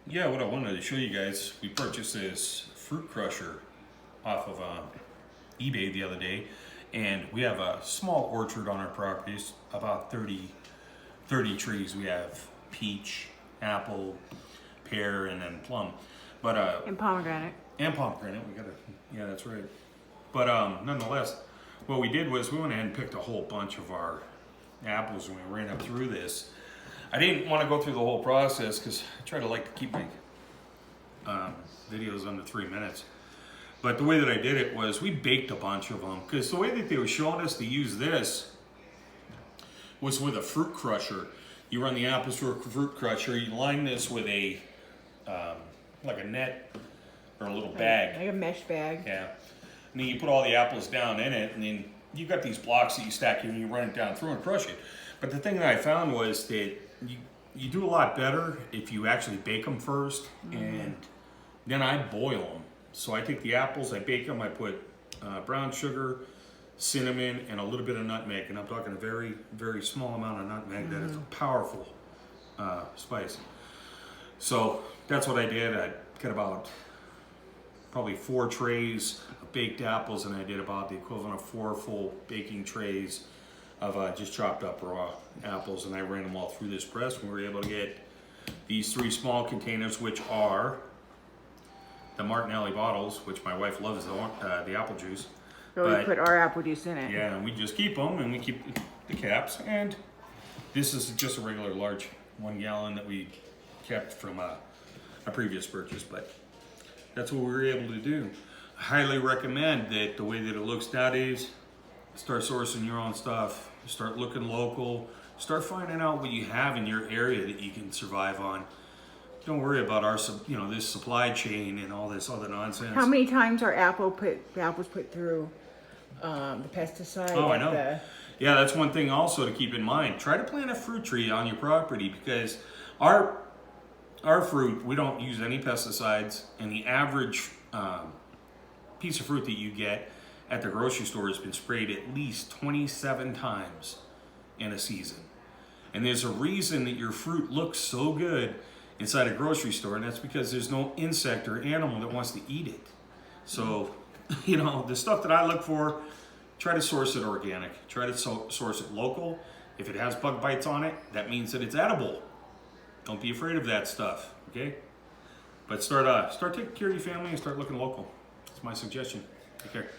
Yeah, what I wanted to show you guys, we purchased this fruit crusher off of eBay the other day, and we have a small orchard on our properties, about 30 trees. We have peach, apple, pear, and then plum. But And pomegranate. and pomegranate, yeah, that's right. But nonetheless, what we did was we went ahead and picked a whole bunch of our apples and we ran up through this. I didn't want to go through the whole process because I try to keep my videos under 3 minutes. But the way that I did it was we baked a bunch of them, because the way that they were showing us to use this was with a fruit crusher. You run the apples through a fruit crusher, you line this with a like a net or a little bag. Like a mesh bag. Yeah. And then you put all the apples down in it, and then you've got these blocks that you stack and you run it down through and crush it. But the thing that I found was that you do a lot better if you actually bake them first, and then I boil them. So I take the apples, I bake them, I put brown sugar, cinnamon, and a little bit of nutmeg. And I'm talking a very, very small amount of nutmeg. That is a powerful spice. So that's what I did. I got about probably 4 trays of baked apples, and I did about the equivalent of 4 full baking trays of just chopped up raw apples, and I ran them all through this press, and we were able to get these 3 small containers, which are the Martinelli bottles, which my wife loves the apple juice. So we put our apple juice in it. Yeah, and we just keep them, and we keep the caps, and this is just a regular large 1 gallon that we kept from a previous purchase, but that's what we were able to do. I highly recommend that the way that it looks nowadays, start sourcing your own stuff, start looking local, start finding out what you have in your area that you can survive on. Don't worry about this supply chain and all this other nonsense. How many times are apples put through the pesticide? Oh, I know. Yeah, that's one thing also to keep in mind. Try to plant a fruit tree on your property, because our fruit, we don't use any pesticides, and the average piece of fruit that you get at the grocery store has been sprayed at least 27 times in a season. And there's a reason that your fruit looks so good inside a grocery store, and that's because there's no insect or animal that wants to eat it. So, the stuff that I look for, try to source it organic. Try to source it local. If it has bug bites on it, that means that it's edible. Don't be afraid of that stuff, okay? But start taking care of your family and start looking local. That's my suggestion. Take care.